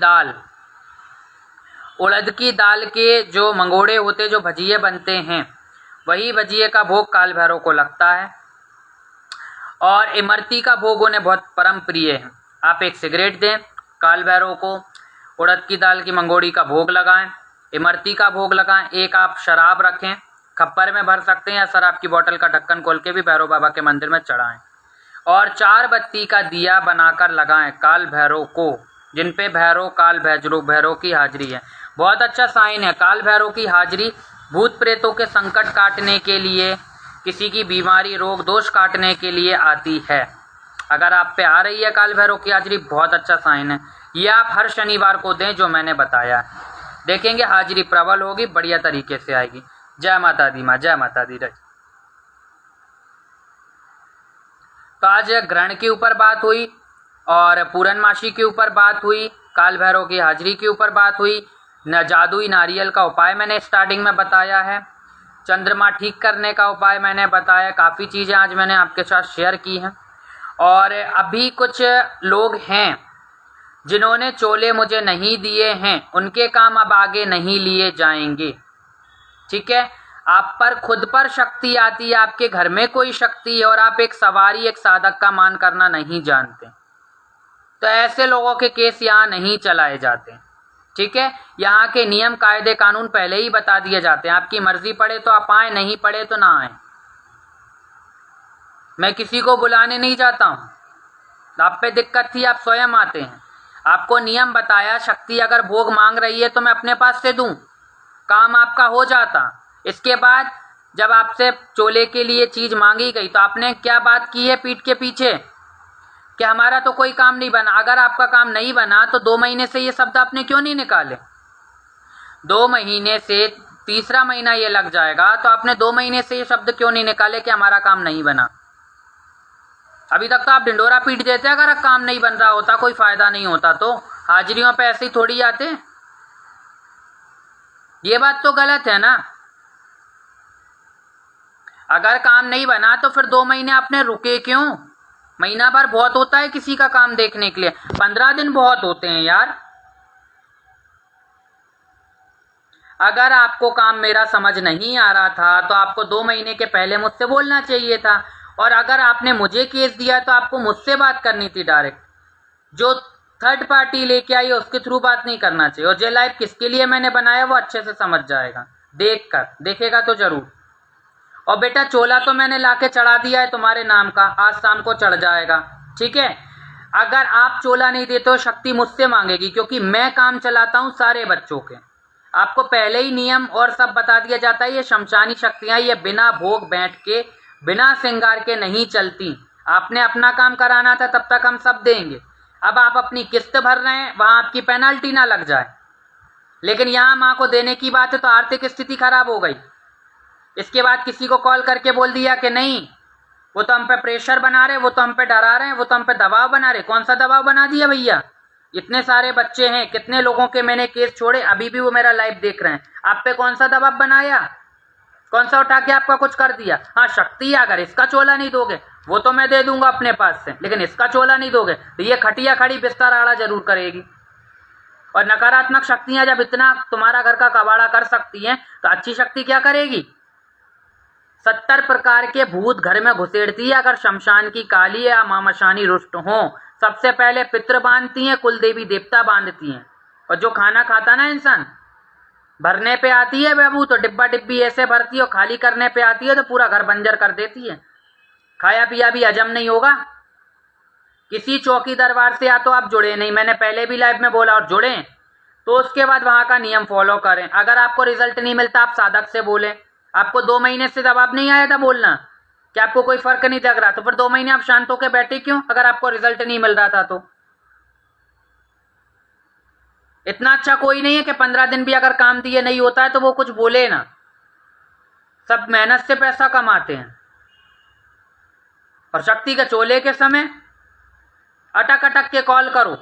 दाल के जो मंगोड़े होते, जो भजिए बनते हैं, वही भजिए का भोग काल भैरव को लगता है, और इमरती का भोग उन्हें बहुत परम प्रिय है। आप एक सिगरेट दें काल भैरव को, उड़द की दाल की मंगोड़ी का भोग लगाएं, इमरती का भोग लगाएं, एक आप शराब रखें, खप्पर में भर सकते हैं या शराब की बोतल का ढक्कन खोल के भी भैरव बाबा के मंदिर में चढ़ाएं, और 4 बत्ती का दिया बनाकर लगाएं काल भैरव को, जिन पे भैरव की हाजिरी है। बहुत अच्छा साइन है। काल भैरव की हाजिरी भूत प्रेतों के संकट काटने के लिए, किसी की बीमारी रोग दोष काटने के लिए आती है। अगर आप पे आ रही है काल भैरव की हाजिरी, बहुत अच्छा साइन है। ये आप हर शनिवार को दें जो मैंने बताया, देखेंगे हाजिरी प्रबल होगी, बढ़िया तरीके से आएगी। जय माता दी माँ, जय माता दी। तो आज ग्रहण के ऊपर बात हुई और पूर्णमासी के ऊपर बात हुई, काल भैरव की हाजिरी के ऊपर बात हुई, न जादुई नारियल का उपाय मैंने स्टार्टिंग में बताया है, चंद्रमा ठीक करने का उपाय मैंने बताया, काफ़ी चीज़ें आज मैंने आपके साथ शेयर की हैं। और अभी कुछ लोग हैं जिन्होंने चोले मुझे नहीं दिए हैं, उनके काम अब आगे नहीं लिए जाएंगे। ठीक है। आप पर खुद पर शक्ति आती है, आपके घर में कोई शक्ति है और आप एक सवारी, एक साधक का मान करना नहीं जानते, तो ऐसे लोगों के केस यहाँ नहीं चलाए जाते। ठीक है, यहाँ के नियम कायदे कानून पहले ही बता दिए जाते हैं। आपकी मर्जी पड़े तो आप आए, नहीं पड़े तो ना आए। मैं किसी को बुलाने नहीं जाता हूँ। आप पे दिक्कत थी, आप स्वयं आते हैं। आपको नियम बताया, शक्ति अगर भोग मांग रही है तो मैं अपने पास से दूं, काम आपका हो जाता। इसके बाद जब आपसे चोले के लिए चीज मांगी गई तो आपने क्या बात की है पीठ के पीछे कि हमारा तो कोई काम नहीं बना। अगर आपका काम नहीं बना तो 2 महीने से ये शब्द आपने क्यों नहीं निकाले? 2 महीने से तीसरा महीना ये लग जाएगा तो आपने 2 महीने से ये शब्द क्यों नहीं निकाले कि हमारा काम नहीं बना? अभी तक तो आप ढिंडोरा पीट देते अगर काम नहीं बन रहा होता, कोई फायदा नहीं होता तो हाजिरियों पे ऐसे ही थोड़ी आते। ये बात तो गलत है ना। अगर काम नहीं बना तो फिर 2 महीने आपने रुके क्यों? महीना भर बहुत होता है किसी का काम देखने के लिए, 15 दिन बहुत होते हैं यार। अगर आपको काम मेरा समझ नहीं आ रहा था तो आपको 2 महीने के पहले मुझसे बोलना चाहिए था, और अगर आपने मुझे केस दिया तो आपको मुझसे बात करनी थी डायरेक्ट। जो थर्ड पार्टी लेके आई है उसके थ्रू बात नहीं करना चाहिए। और जे लाइव किसके लिए मैंने बनाया वो अच्छे से समझ जाएगा, देखेगा तो जरूर। और बेटा चोला तो मैंने लाके चढ़ा दिया है तुम्हारे नाम का, आज शाम को चढ़ जाएगा। ठीक है, अगर आप चोला नहीं देते हो शक्ति मुझसे मांगेगी, क्योंकि मैं काम चलाता हूं सारे बच्चों के। आपको पहले ही नियम और सब बता दिया जाता है। ये शमशानी शक्तियां ये बिना भोग बैठ के, बिना श्रृंगार के नहीं चलती। आपने अपना काम कराना था, तब तक हम सब देंगे। अब आप अपनी किस्त भर रहे हैं, वहां आपकी पेनाल्टी ना लग जाए, लेकिन यहाँ माँ को देने की बात है तो आर्थिक स्थिति खराब हो गई। इसके बाद किसी को कॉल करके बोल दिया कि नहीं, वो तो हम पे प्रेशर बना रहे, वो तो हम पे डरा रहे हैं, वो तो हम पे दबाव बना रहे। कौन सा दबाव बना दिया भैया? इतने सारे बच्चे हैं, कितने लोगों के मैंने केस छोड़े, अभी भी वो मेरा लाइव देख रहे हैं। आप पे कौन सा दबाव बनाया? कौन सा उठा के आपका कुछ कर दिया? हाँ, शक्ति अगर इसका चोला नहीं दोगे वो तो मैं दे दूंगा अपने पास से, लेकिन इसका चोला नहीं दोगे तो ये खटिया खड़ी बिस्तर आड़ा जरूर करेगी। और नकारात्मक शक्तियां जब इतना तुम्हारा घर का कबाड़ा कर सकती हैं तो अच्छी शक्ति क्या करेगी? 70 प्रकार के भूत घर में घुसेड़ती है अगर शमशान की काली या मामशानी रुष्ट हो। सबसे पहले पितृ बांधती हैं, कुल देवी देवता बांधती हैं। और जो खाना खाता ना इंसान, भरने पे आती है बाबू तो डिब्बा डिब्बी ऐसे भरती है, और खाली करने पे आती है तो पूरा घर बंजर कर देती है। खाया पिया भी हजम नहीं होगा। किसी चौकी दरबार से या तो आप जुड़े नहीं, मैंने पहले भी लाइव में बोला, और जुड़े तो उसके बाद वहां का नियम फॉलो करें। अगर आपको रिजल्ट नहीं मिलता आप साधक से बोले। आपको 2 महीने से दबाव नहीं आया था बोलना कि आपको कोई फर्क नहीं लग रहा, तो फिर 2 महीने आप शांत होकर बैठे क्यों अगर आपको रिजल्ट नहीं मिल रहा था? तो इतना अच्छा कोई नहीं है कि 15 दिन भी अगर काम दिए नहीं होता है तो वो कुछ बोले ना। सब मेहनत से पैसा कमाते हैं। और शक्ति के चोले के समय अटक अटक के कॉल करो,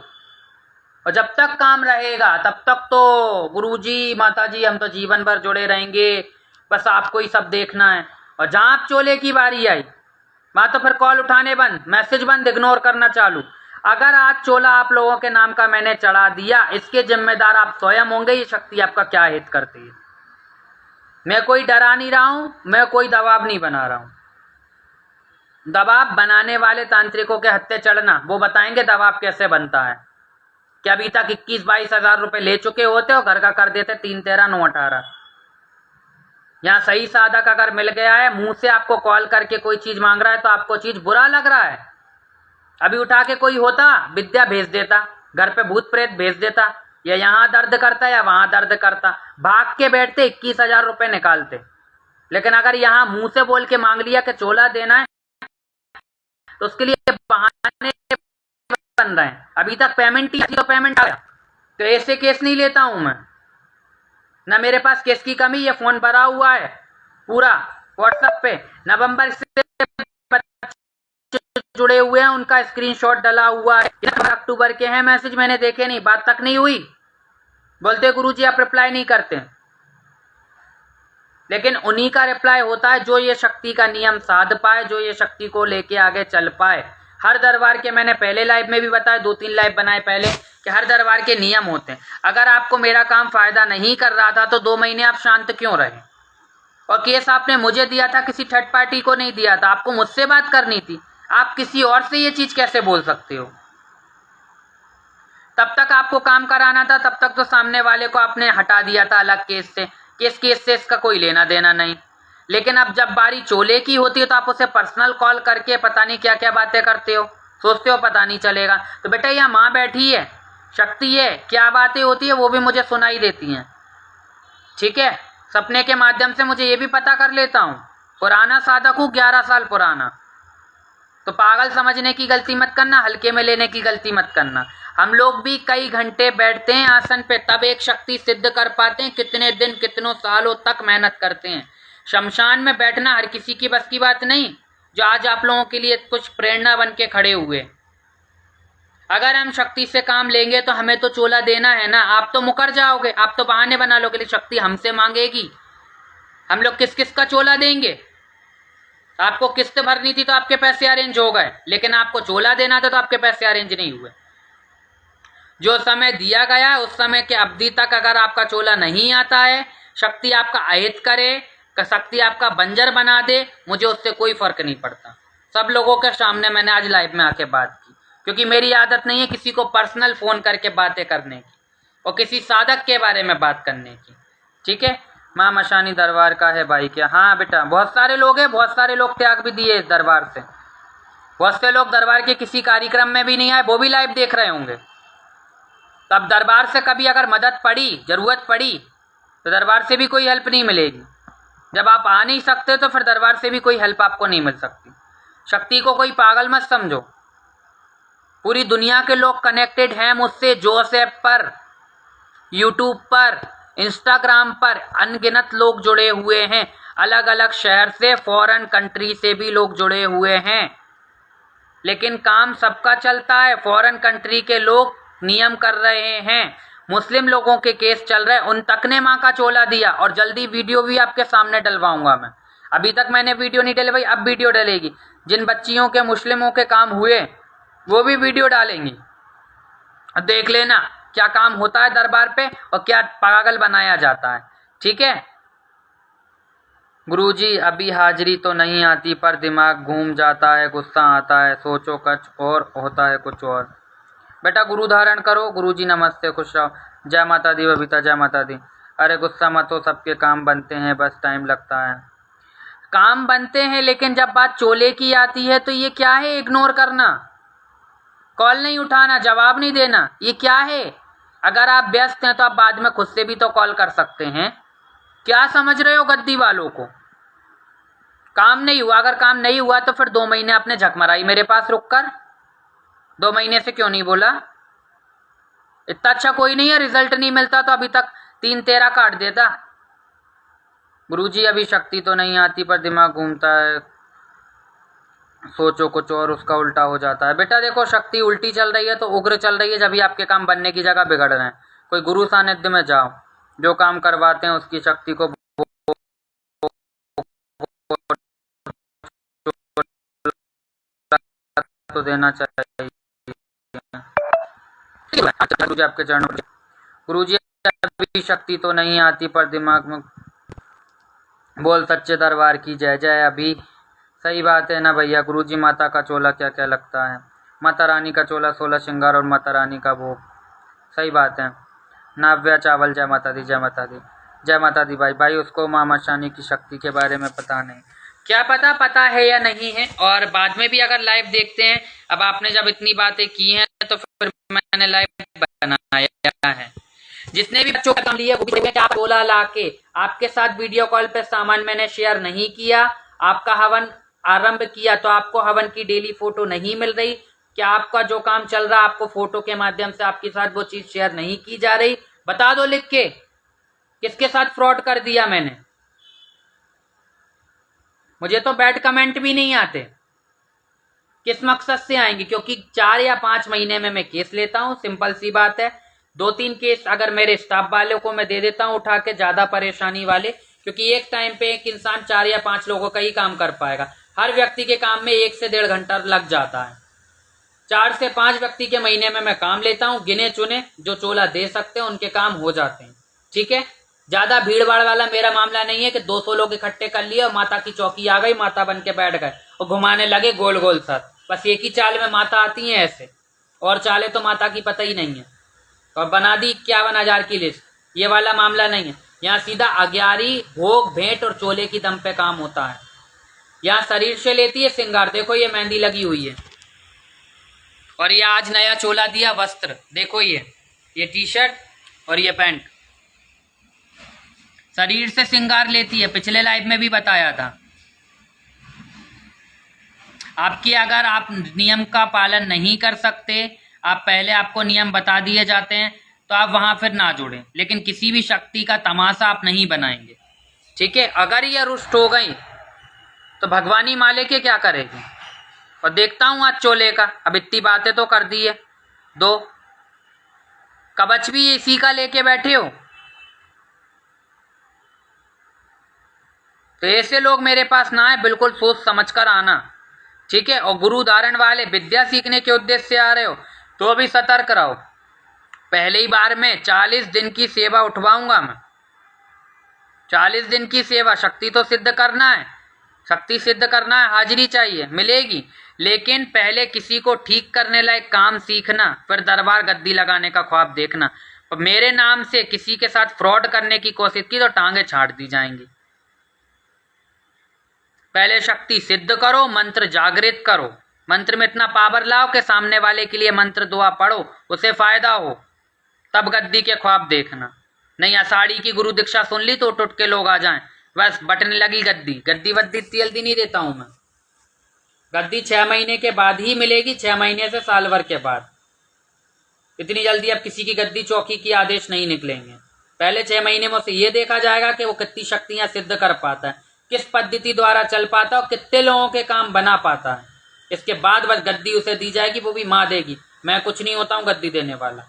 और जब तक काम रहेगा तब तक तो गुरुजी माताजी हम तो जीवन भर जुड़े रहेंगे, बस आपको ही सब देखना है। और जहां आप चोले की बारी आई वहां तो फिर कॉल उठाने बंद, मैसेज बंद, इग्नोर करना चालू। अगर आज चोला आप लोगों के नाम का मैंने चढ़ा दिया, इसके जिम्मेदार आप स्वयं होंगे। ये शक्ति आपका क्या हित करती है? मैं कोई डरा नहीं रहा हूं, मैं कोई दबाव नहीं बना रहा हूं। दबाव बनाने वाले तांत्रिकों के हत्थे चढ़ना, वो बताएंगे दबाव कैसे बनता है। कि अभी तक 21-22 हजार रुपए ले चुके होते और घर का कर देते 3-13-9-18। यहाँ सही साधक अगर मिल गया है, मुंह से आपको कॉल करके कोई चीज मांग रहा है तो आपको चीज बुरा लग रहा है। अभी उठा के कोई होता विद्या भेज देता, घर पे भूत प्रेत भेज देता, या यहाँ दर्द करता या वहां दर्द करता, भाग के बैठते 21,000 रुपए निकालते। लेकिन अगर यहाँ मुंह से बोल के मांग लिया कि चोला देना है तो उसके लिए बहाने बन रहे हैं। अभी तक पेमेंट ही तो पेमेंट आया, तो ऐसे केस नहीं लेता हूं मैं ना, मेरे पास केस की कमी। ये फोन भरा हुआ है पूरा व्हाट्सएप पे, नवंबर से जुड़े हुए हैं, उनका स्क्रीनशॉट डला हुआ है। अक्टूबर के हैं मैसेज, मैंने देखे नहीं, बात तक नहीं हुई। बोलते गुरुजी आप रिप्लाई नहीं करते, लेकिन उन्हीं का रिप्लाई होता है जो ये शक्ति का नियम साध पाए, जो ये शक्ति को लेके आगे चल पाए। हर दरबार के मैंने पहले लाइव में भी बताया, 2-3 लाइव बनाए पहले, कि हर दरबार के नियम होते हैं। अगर आपको मेरा काम फायदा नहीं कर रहा था तो 2 महीने आप शांत क्यों रहे? और केस आपने मुझे दिया था, किसी थर्ड पार्टी को नहीं दिया था। आपको मुझसे बात करनी थी, आप किसी और से ये चीज कैसे बोल सकते हो? तब तक आपको काम कराना था, तब तक तो सामने वाले को आपने हटा दिया था अलग केस से। केस से इसका कोई लेना देना नहीं। लेकिन अब जब बारी चोले की होती है तो आप उसे पर्सनल कॉल करके पता नहीं क्या क्या बातें करते हो, सोचते हो पता नहीं चलेगा। तो बेटा यहाँ माँ बैठी है, शक्ति है, क्या बातें होती है वो भी मुझे सुनाई देती हैं, ठीक है। सपने के माध्यम से मुझे ये भी पता कर लेता हूँ। पुराना साधक हूँ, 11 साल पुराना। तो पागल समझने की गलती मत करना, हल्के में लेने की गलती मत करना। हम लोग भी कई घंटे बैठते हैं आसन पे, तब एक शक्ति सिद्ध कर पाते हैं। कितने दिन, कितनों सालों तक मेहनत करते हैं। शमशान में बैठना हर किसी की बस की बात नहीं, जो आज आप लोगों के लिए कुछ प्रेरणा बन के खड़े हुए। अगर हम शक्ति से काम लेंगे तो हमें तो चोला देना है ना। आप तो मुकर जाओगे, आप तो बहाने बना लोगे, लेकिन शक्ति हमसे मांगेगी। हम लोग किस किस का चोला देंगे? आपको किस्त भरनी थी तो आपके पैसे अरेंज हो गए, लेकिन आपको चोला देना था तो आपके पैसे अरेंज नहीं हुए। जो समय दिया गया उस समय के अवधि तक अगर आपका चोला नहीं आता है, शक्ति आपका अहित करे, शक्ति आपका बंजर बना दे, मुझे उससे कोई फर्क नहीं पड़ता। सब लोगों के सामने मैंने आज लाइव में आके बात की, क्योंकि मेरी आदत नहीं है किसी को पर्सनल फोन करके बातें करने की और किसी साधक के बारे में बात करने की, ठीक है। माँ मशानी दरबार का है भाई क्या? हाँ बेटा, बहुत सारे लोग हैं, बहुत सारे लोग त्याग भी दिए इस दरबार से। बहुत से लोग दरबार के किसी कार्यक्रम में भी नहीं आए, वो भी लाइव देख रहे होंगे। तब दरबार से कभी अगर मदद पड़ी, जरूरत पड़ी, तो दरबार से भी कोई हेल्प नहीं मिलेगी। जब आप आ नहीं सकते तो फिर दरबार से भी कोई हेल्प आपको नहीं मिल सकती। शक्ति को कोई पागल मत समझो। पूरी दुनिया के लोग कनेक्टेड हैं मुझसे, जोसेफ पर, यूट्यूब पर, इंस्टाग्राम पर अनगिनत लोग जुड़े हुए हैं। अलग अलग शहर से, फॉरेन कंट्री से भी लोग जुड़े हुए हैं। लेकिन काम सबका चलता है। फॉरेन कंट्री के लोग नियम कर रहे हैं, मुस्लिम लोगों के केस चल रहे हैं, उन तक ने माँ का चोला दिया। और जल्दी वीडियो भी आपके सामने डलवाऊंगा मैं। अभी तक मैंने वीडियो नहीं डलवाई, अब वीडियो डलेगी। जिन बच्चियों के, मुस्लिमों के काम हुए वो भी वीडियो डालेंगी। देख लेना क्या काम होता है दरबार पे और क्या पागल बनाया जाता है, ठीक है। गुरुजी अभी हाजिरी तो नहीं आती, पर दिमाग घूम जाता है, गुस्सा आता है, सोचो कुछ और होता है कुछ और। बेटा गुरु धारण करो। गुरुजी नमस्ते, खुश रहो। जय माता दी बबीता, जय माता दी। अरे गुस्सा मत हो, सबके काम बनते हैं, बस टाइम लगता है। काम बनते हैं, लेकिन जब बात चोले की आती है तो ये क्या है? इग्नोर करना, कॉल नहीं उठाना, जवाब नहीं देना, ये क्या है? अगर आप व्यस्त हैं तो आप बाद में खुद से भी तो कॉल कर सकते हैं। क्या समझ रहे हो गद्दी वालों को? काम नहीं हुआ, अगर काम नहीं हुआ तो फिर 2 महीने आपने झक मराई मेरे पास रुककर। 2 महीने से क्यों नहीं बोला? इतना अच्छा कोई नहीं है, रिजल्ट नहीं मिलता तो अभी तक 3-13 काट देता। गुरुजी अभी शक्ति तो नहीं आती, पर दिमाग घूमता है, सोचो कुछ और उसका उल्टा हो जाता है। बेटा देखो, शक्ति उल्टी चल रही है तो उग्र चल रही है, जब भी आपके काम बनने की जगह बिगड़ रहे हैं। कोई गुरु सानिध्य में जाओ, जो काम करवाते हैं उसकी शक्ति को तो देना चाहिए। गुरुजी आपके चरणों में। गुरुजी अभी शक्ति तो नहीं आती, पर दिमाग में बोल सच्चे दरबार की जय जय। अभी सही बात है ना भैया। गुरुजी माता का चोला क्या क्या लगता है? माता रानी का चोला, 16 श्रृंगार और माता रानी का भोग। सही बात है। नाव्या चावल, जय माता दी, जय माता दी, जय माता दी। भाई भाई उसको माँ मशानी की शक्ति के बारे में पता नहीं। क्या पता, पता है या नहीं है। और बाद में भी अगर लाइव देखते हैं, अब आपने जब इतनी बातें की हैं तो फिर मैंने लाइव बनाया है। जिसने भी बच्चों का काम लिया वो भी क्या चोला ला के आपके साथ वीडियो कॉल पे सामान मैंने शेयर नहीं किया, आपका हवन आरंभ किया तो आपको हवन की डेली फोटो नहीं मिल रही। क्या आपका जो काम चल रहा है आपको फोटो के माध्यम से आपके साथ वो चीज शेयर नहीं की जा रही? बता दो लिख के, किसके साथ फ्रॉड कर दिया मैंने। मुझे तो बैड कमेंट भी नहीं आते। किस मकसद से आएंगे? क्योंकि 4 या 5 महीने में मैं केस लेता हूं, सिंपल सी बात है। 2-3 केस अगर मेरे स्टाफ वालों को मैं दे देता हूं उठा के, ज्यादा परेशानी वाले, क्योंकि एक टाइम पे एक इंसान 4 या 5 लोगों का ही काम कर पाएगा। हर व्यक्ति के काम में 1 से 1.5 घंटा लग जाता है। 4 से 5 व्यक्ति के महीने में मैं काम लेता हूं, गिने चुने जो चोला दे सकते हैं उनके काम हो जाते हैं, ठीक है। ज्यादा भीड़ भाड़ वाला मेरा मामला नहीं है कि 200 लोग इकट्ठे कर लिए और माता की चौकी आ गई, माता बन के बैठ गए और घुमाने लगे गोल गोल सर। बस एक ही चाल में माता आती है ऐसे, और चाले तो माता की पता ही नहीं है, और बना दी 51,000 की लिस्ट। ये वाला मामला नहीं है। यहाँ सीधा अग्यारी, भोग, भेंट और चोले की दम पे काम होता है। यहाँ शरीर से लेती है श्रृंगार। देखो ये मेहंदी लगी हुई है, और ये आज नया चोला दिया वस्त्र। देखो ये टी शर्ट और ये पैंट शरीर से श्रृंगार लेती है। पिछले लाइव में भी बताया था। आपकी अगर आप नियम का पालन नहीं कर सकते, आप पहले आपको नियम बता दिए जाते हैं, तो आप वहां फिर ना जुड़ें। लेकिन किसी भी शक्ति का तमाशा आप नहीं बनाएंगे, ठीक है। अगर ये रुष्ट हो गई तो भगवानी माले के क्या करेगी। और देखता हूं आज चोले का। अब इतनी बातें तो कर दी है, 2 कवच भी इसी का लेके बैठे हो। तो ऐसे लोग मेरे पास ना आए, बिल्कुल सोच समझ कर आना, ठीक है। और गुरु धारण वाले विद्या सीखने के उद्देश्य से आ रहे हो तो भी सतर्क रहो। पहले ही बार में 40 दिन की सेवा उठवाऊंगा मैं। 40 दिन की सेवा, शक्ति तो सिद्ध करना है, शक्ति सिद्ध करना है, हाजिरी चाहिए, मिलेगी। लेकिन पहले किसी को ठीक करने लायक काम सीखना, फिर दरबार गद्दी लगाने का ख्वाब देखना। और मेरे नाम से किसी के साथ फ्रॉड करने की कोशिश की तो टांगे छाट दी जाएंगी। पहले शक्ति सिद्ध करो, मंत्र जागृत करो, मंत्र में इतना पावर लाओ कि सामने वाले के लिए मंत्र दुआ पढ़ो, उसे फायदा हो, तब गद्दी के ख्वाब देखना। नहीं आषाढ़ी की गुरु दीक्षा सुन ली तो उठ के लोग आ जाएं, बस बटन लगी गद्दी। गद्दी वद्दी इतनी जल्दी नहीं देता हूं मैं। गद्दी 6 महीने के बाद ही मिलेगी, 6 महीने से साल भर के बाद। इतनी जल्दी अब किसी की गद्दी चौकी की आदेश नहीं निकलेंगे। पहले 6 महीने में उसे ये देखा जाएगा कि वो कितनी शक्तियां सिद्ध कर पाता है, किस पद्धति द्वारा चल पाता है और कितने लोगों के काम बना पाता है। इसके बाद बस गद्दी उसे दी जाएगी, वो भी माँ देगी। मैं कुछ नहीं होता हूँ गद्दी देने वाला।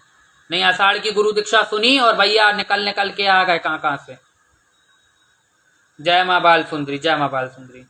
नहीं आषाढ़ की गुरु दीक्षा सुनी और भैया निकल के आ गए कहाँ से। जय माँ बाल सुंदरी, जय माँ बाल सुंदरी।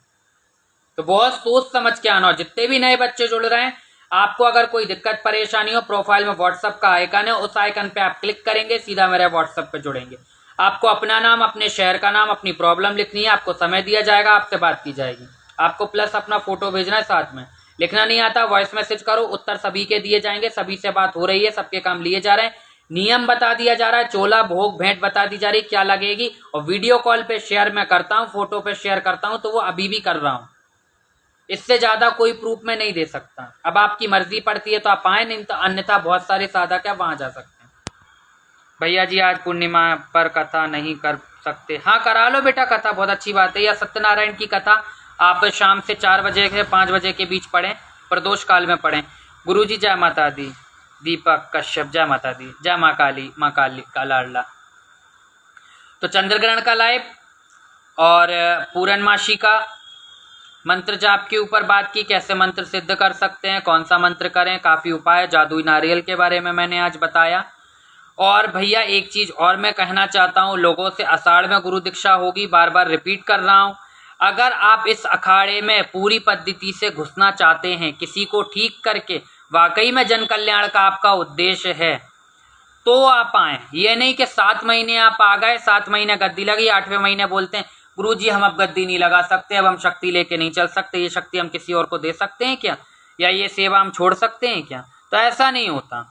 तो बहुत सोच समझ के आना। और जितने भी नए बच्चे जुड़ रहे हैं, आपको अगर कोई दिक्कत परेशानी हो, प्रोफाइल में व्हाट्सएप का आइकन है, उस आइकन पे आप क्लिक करेंगे, सीधा मेरे व्हाट्सएप पे जुड़ेंगे। आपको अपना नाम, अपने शहर का नाम, अपनी प्रॉब्लम लिखनी है, आपको समय दिया जाएगा, आपसे बात की जाएगी। आपको प्लस अपना फोटो भेजना है साथ में। लिखना नहीं आता वॉइस मैसेज करो, उत्तर सभी के दिए जाएंगे, सभी से बात हो रही है, सबके काम लिए जा रहे हैं, नियम बता दिया जा रहा है, चोला भोग भेंट बता दी जा रही क्या लगेगी। और वीडियो कॉल पे शेयर मैं करता हूँ, फोटो पे शेयर करता हूँ, तो वो अभी भी कर रहा हूँ। इससे ज्यादा कोई प्रूफ में नहीं दे सकता। अब आपकी मर्जी पड़ती है तो आप आए, नहीं तो अन्यथा बहुत सारे साधक है वहां जा सकते हैं। भैया जी आज पूर्णिमा पर कथा नहीं कर सकते? हाँ करा लो बेटा कथा, बहुत अच्छी बात है। या सत्यनारायण की कथा आप शाम से 4 बजे से 5 बजे के बीच पढ़ें, प्रदोष काल में पढ़ें। गुरुजी जय माता दी। दीपक कश्यप जय माता दी। जय माँ काली का लाडला। तो चंद्रग्रहण का लाइव और पूर्णमासी का मंत्र जाप के ऊपर बात की, कैसे मंत्र सिद्ध कर सकते हैं, कौन सा मंत्र करें, काफी उपाय, जादुई नारियल के बारे में मैंने आज बताया। और भैया एक चीज और मैं कहना चाहता हूँ लोगों से, आषाढ़ में गुरु दीक्षा होगी, बार बार रिपीट कर रहा हूँ। अगर आप इस अखाड़े में पूरी पद्धति से घुसना चाहते हैं, किसी को ठीक करके वाकई में जन कल्याण का आपका उद्देश्य है, तो आप आए। ये नहीं कि 7 महीने आप आ गए, 7 महीने गद्दी लगी, 8वें महीने बोलते हैं गुरुजी हम अब गद्दी नहीं लगा सकते, अब हम शक्ति लेके नहीं चल सकते, ये शक्ति हम किसी और को दे सकते हैं क्या, या ये सेवा हम छोड़ सकते हैं क्या। तो ऐसा नहीं होता।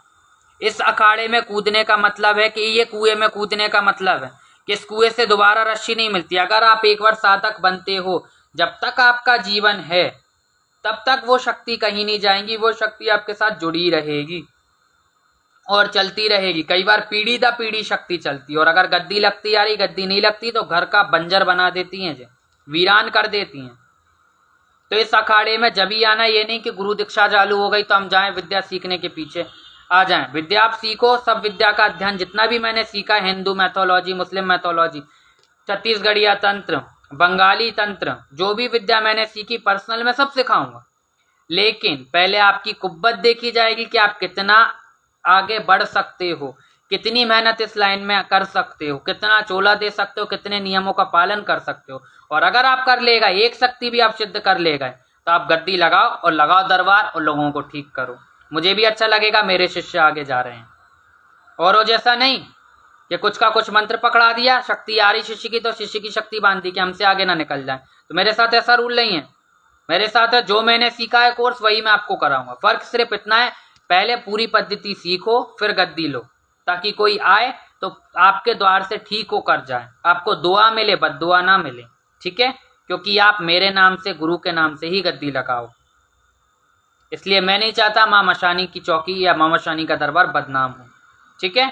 इस अखाड़े में कूदने का मतलब है कि ये कुएं में कूदने का मतलब है कि इस कुएं से दोबारा रस्सी नहीं मिलती। अगर आप एक बार साधक बनते हो, जब तक आपका जीवन है तब तक वो शक्ति कहीं नहीं जाएंगी, वो शक्ति आपके साथ जुड़ी रहेगी और चलती रहेगी। कई बार पीढ़ी दर पीढ़ी शक्ति चलती है, और अगर गद्दी लगती आ रही, गद्दी नहीं लगती तो घर का बंजर बना देती हैं, वीरान कर देती हैं। तो इस अखाड़े में जब ही आना, ये नहीं कि गुरु दीक्षा चालू हो गई तो हम जाएं विद्या सीखने के पीछे आ जाएं। विद्या आप सीखो, सब विद्या का अध्ययन जितना भी मैंने सीखा, हिंदू मैथोलॉजी, मुस्लिम मैथोलॉजी, छत्तीसगढ़िया तंत्र, बंगाली तंत्र, जो भी विद्या मैंने सीखी पर्सनल में सब सिखाऊंगा। लेकिन पहले आपकी कुब्बत देखी जाएगी कि आप कितना आगे बढ़ सकते हो, कितनी मेहनत इस लाइन में कर सकते हो, कितना चोला दे सकते हो, कितने नियमों का पालन कर सकते हो। और अगर आप कर लेगा, एक शक्ति भी आप सिद्ध कर लेगा, तो आप गद्दी लगाओ और लगाओ दरबार और लोगों को ठीक करो। मुझे भी अच्छा लगेगा, मेरे शिष्य आगे जा रहे हैं। और वो जैसा नहीं, ये कुछ का कुछ मंत्र पकड़ा दिया, शक्ति आ रही शिष्य की तो शिष्य की शक्ति बांध दी कि हमसे आगे ना निकल जाए। तो मेरे साथ ऐसा रूल नहीं है, मेरे साथ है जो मैंने सीखा है कोर्स वही मैं आपको कराऊंगा। फर्क सिर्फ इतना है, पहले पूरी पद्धति सीखो फिर गद्दी लो, ताकि कोई आए तो आपके द्वार से ठीक होकर जाए, आपको दुआ मिले बद्दुआ ना मिले, ठीक है? क्योंकि आप मेरे नाम से, गुरु के नाम से ही गद्दी लगाओ। इसलिए मैं नहीं चाहता माँ मशानी की चौकी या माँ मशानी का दरबार बदनाम हो, ठीक है?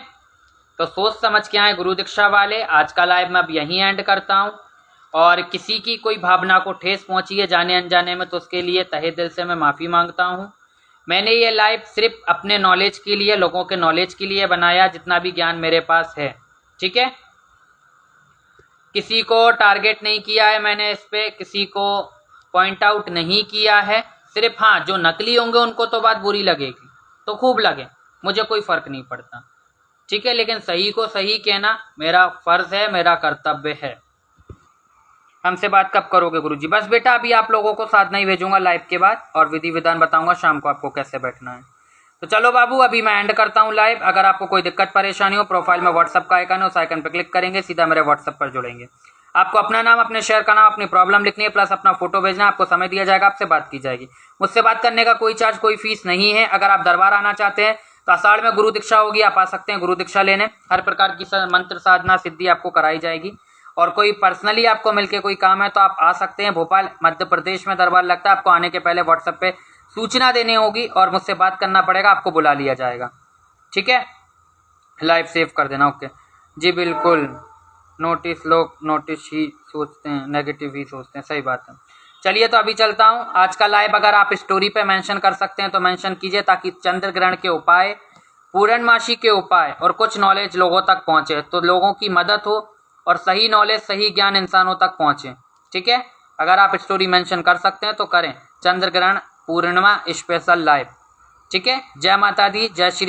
तो सोच समझ के आए गुरु दीक्षा वाले। आज का लाइव मैं अब यहीं एंड करता हूँ, और किसी की कोई भावना को ठेस पहुंची है जाने अनजाने में तो उसके लिए तहे दिल से मैं माफ़ी मांगता हूँ। मैंने ये लाइव सिर्फ अपने नॉलेज के लिए, लोगों के नॉलेज के लिए बनाया, जितना भी ज्ञान मेरे पास है, ठीक है? किसी को टारगेट नहीं किया है मैंने इस पे, किसी को पॉइंट आउट नहीं किया है। सिर्फ हाँ, जो नकली होंगे उनको तो बात बुरी लगेगी, तो खूब लगे, मुझे कोई फ़र्क नहीं पड़ता, ठीक है? लेकिन सही को सही कहना मेरा फ़र्ज़ है, मेरा कर्तव्य है। हमसे बात कब करोगे गुरुजी? बस बेटा अभी आप लोगों को साधना ही भेजूंगा लाइव के बाद, और विधि विधान बताऊंगा शाम को आपको कैसे बैठना है। तो चलो बाबू, अभी मैं एंड करता हूँ लाइव। अगर आपको कोई दिक्कत परेशानी हो, प्रोफाइल में व्हाट्सअप का आइकन है, उस आइकन पर क्लिक करेंगे, सीधा मेरे व्हाट्सअप पर जुड़ेंगे। आपको अपना नाम, अपने शहर का नाम, अपनी प्रॉब्लम लिखनी है, प्लस अपना फोटो भेजना, आपको समय दिया जाएगा, आपसे बात की जाएगी। मुझसे बात करने का कोई चार्ज, कोई फीस नहीं है। अगर आप दरबार आना चाहते हैं तो आषाढ़ में गुरु दीक्षा होगी, आप आ सकते हैं गुरु दीक्षा लेने। हर प्रकार की मंत्र साधना सिद्धि आपको कराई जाएगी, और कोई पर्सनली आपको मिलके कोई काम है तो आप आ सकते हैं। भोपाल मध्य प्रदेश में दरबार लगता है। आपको आने के पहले व्हाट्सएप पे सूचना देनी होगी और मुझसे बात करना पड़ेगा, आपको बुला लिया जाएगा, ठीक है? लाइव सेव कर देना, ओके जी, बिल्कुल। नोटिस, लोग नोटिस ही सोचते हैं, नेगेटिव ही सोचते हैं, सही बात है। चलिए तो अभी चलता हूँ। आज का लाइव अगर आप स्टोरी पे मेंशन कर सकते हैं तो मेंशन कीजिए, ताकि चंद्र ग्रहण के उपाय, पूर्णमासी के उपाय और कुछ नॉलेज लोगों तक पहुँचे, तो लोगों की मदद हो और सही नॉलेज, सही ज्ञान इंसानों तक पहुँचे, ठीक है? अगर आप स्टोरी मेंशन कर सकते हैं तो करें। चंद्र ग्रहण पूर्णिमा स्पेशल लाइव, ठीक है? जय माता दी, जय श्री